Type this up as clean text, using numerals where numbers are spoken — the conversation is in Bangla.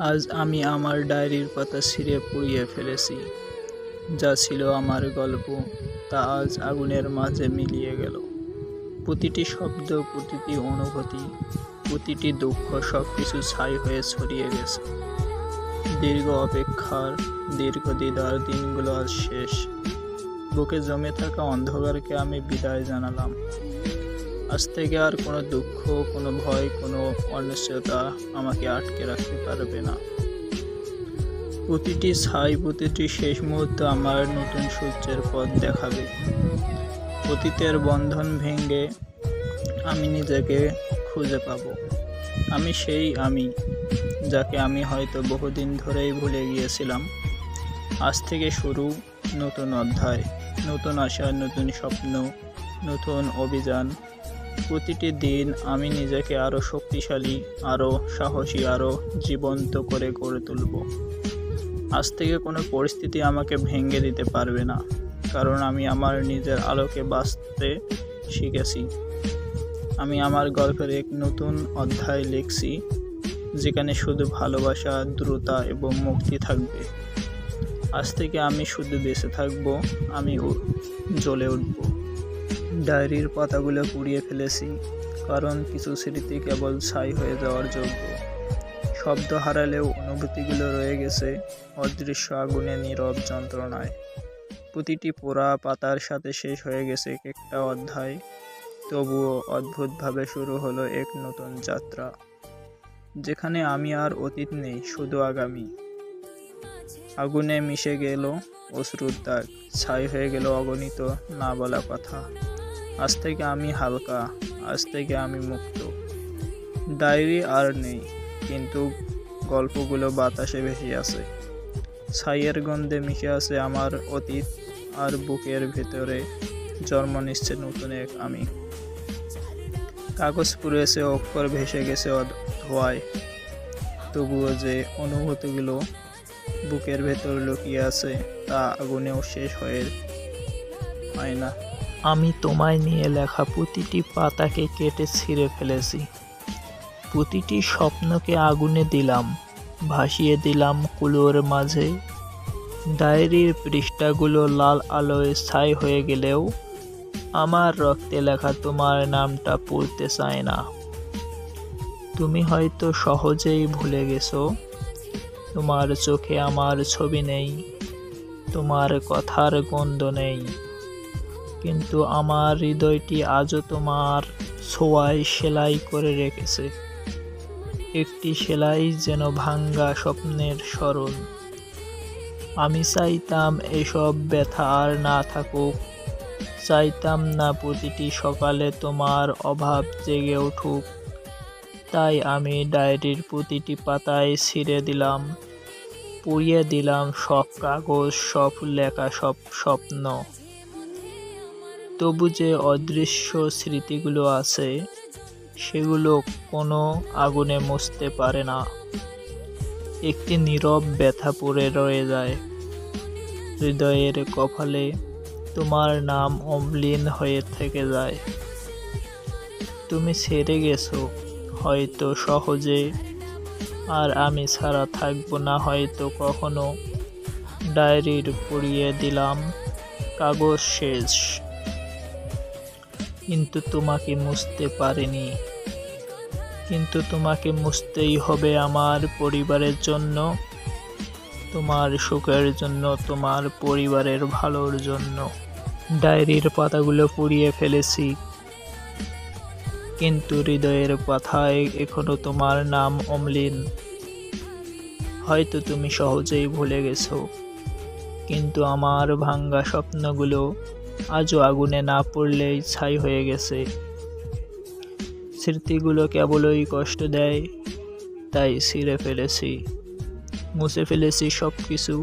আজ আমি আমার ডায়েরির পাতা ছিঁড়ে পুড়িয়ে ফেলেছি। যা ছিল আমার গল্প, তা আজ আগুনের মাঝে মিলিয়ে গেল। প্রতিটি শব্দ, প্রতিটি অনুভূতি, প্রতিটি দুঃখ সবকিছু ছাই হয়ে ছড়িয়ে গেছে। দীর্ঘ অপেক্ষার, দীর্ঘ দ্বিধার দিনগুলো আজ শেষ। বুকে জমে থাকা অন্ধকারকে আমি বিদায় জানালাম। আজ থেকে আর কোনো দুঃখ, কোনো ভয়, কোনো অনিশ্চয়তা আমাকে আটকে রাখতে পারবে না। প্রতিটি ছাই, প্রতিটি শেষ মুহূর্ত আমার নতুন সূর্যের পথ দেখাবে। অতীতের বন্ধন ভেঙে আমি নিজেকে খুঁজে পাব। আমি সেই আমি, যাকে আমি হয়তো বহুদিন ধরেই ভুলে গিয়েছিলাম। আজ থেকে শুরু নতুন অধ্যায়, নতুন আশা, নতুন স্বপ্ন, নতুন অভিযান। প্রতিটি দিন আমি নিজেকে আরও শক্তিশালী, আরও সাহসী, আরও জীবন্ত করে গড়ে তুলব। আজ থেকে কোনো পরিস্থিতি আমাকে ভেঙে দিতে পারবে না, কারণ আমি আমার নিজের আলোকে বাঁচতে শিখেছি। আমি আমার গল্পের এক নতুন অধ্যায় লিখছি, যেখানে শুধু ভালোবাসা, দ্রুতা এবং মুক্তি থাকবে। আজ থেকে আমি শুধু বেঁচে থাকব, আমি জ্বলে উঠব। ডায়েরির পাতাগুলো পুড়িয়ে ফেলেছি, কারণ কিছু স্মৃতি কেবল ছাই হয়ে যাওয়ার যোগ্য। শব্দ হারালেও অনুভূতিগুলো রয়ে গেছে অদৃশ্য আগুনে, নীরব যন্ত্রণায়। প্রতিটি পোড়া পাতার সাথে শেষ হয়ে গেছে একটা অধ্যায়, তবুও অদ্ভুতভাবে শুরু হলো এক নতুন যাত্রা, যেখানে আমি আর অতীত নেই, শুধু আগামী। আগুনে মিশে গেল অশ্রুর দাগ, ছাই হয়ে গেল অগণিত না বলা কথা। আজ থেকে আমি হালকা, আজ থেকে আমি মুক্ত। ডায়েরি আর নেই, কিন্তু গল্পগুলো বাতাসে ভেসে আছে। ছাইয়ের গন্ধে মিশে আছে আমার অতীত, আর বুকের ভেতরে জন্ম নিচ্ছে নতুন এক আমি। কাগজ পুড়েছে, অক্ষর ভেসে গেছে ধোঁয়ায়, তবুও যে অনুভূতিগুলো বুকের ভেতর লুকিয়ে আছে, তা আগুনেও শেষ হয় না। আমি তোমায় নিয়ে লেখা প্রতিটি পাতাকে কেটে ছিঁড়ে ফেলেছি। প্রতিটি স্বপ্নকে আগুনে দিলাম, ভাসিয়ে দিলাম কুলোর মাঝে। ডায়েরির পৃষ্ঠাগুলো লাল আলোয় ছাই হয়ে গেলেও আমার রক্তে লেখা তোমার নামটা পড়তে চায় না। তুমি হয়তো সহজেই ভুলে গেছো, তোমার চোখে আমার ছবি নেই, তোমার কথার গন্ধ নেই, কিন্তু আমার হৃদয়টি আজও তোমার ছোঁয়ায় সেলাই করে রেখেছে। একটি সেলাই যেন ভাঙ্গা স্বপ্নের স্মরণ। আমি চাইতাম এসব ব্যথা আর না থাকুক, চাইতাম না প্রতিটি সকালে তোমার অভাব জেগে উঠুক। তাই আমি ডায়েরির প্রতিটি পাতায় ছিঁড়ে দিলাম, পুড়িয়ে দিলাম সব কাগজ, সব লেখা, সব স্বপ্ন। তবু যে অদৃশ্য স্মৃতিগুলো আছে, সেগুলো কোনো আগুনে মুছতে পারে না। একটি নীরব ব্যথা পড়ে রয়ে যায় হৃদয়ের কপালে, তোমার নাম অম্লিন হয়ে থেকে যায়। তুমি ছেড়ে গেছো হয়তো সহজে, আর আমি ছাড়া থাকবো না হয়তো কখনো। ডায়েরির পুড়িয়ে দিলাম, কাগজ শেষ, কিন্তু তোমাকে মুছতে পারিনি। কিন্তু তোমাকে মুছতেই হবে আমার পরিবারের জন্য, তোমার সুখের জন্য, তোমার পরিবারের ভালোর জন্য। ডায়েরির পাতাগুলো পুড়িয়ে ফেলেছি, কিন্তু হৃদয়ের পাতায় এখনো তোমার নাম অম্লিন। হয়তো তুমি সহজেই ভুলে গেছো, কিন্তু আমার ভাঙ্গা স্বপ্নগুলো আজও আগুনে না পড়লেই ছাই হয়ে গেছে। স্মৃতিগুলো কেবলই কষ্ট দেয়, তাই ছিঁড়ে ফেলেছি, মুছে ফেলেছি সব কিছু।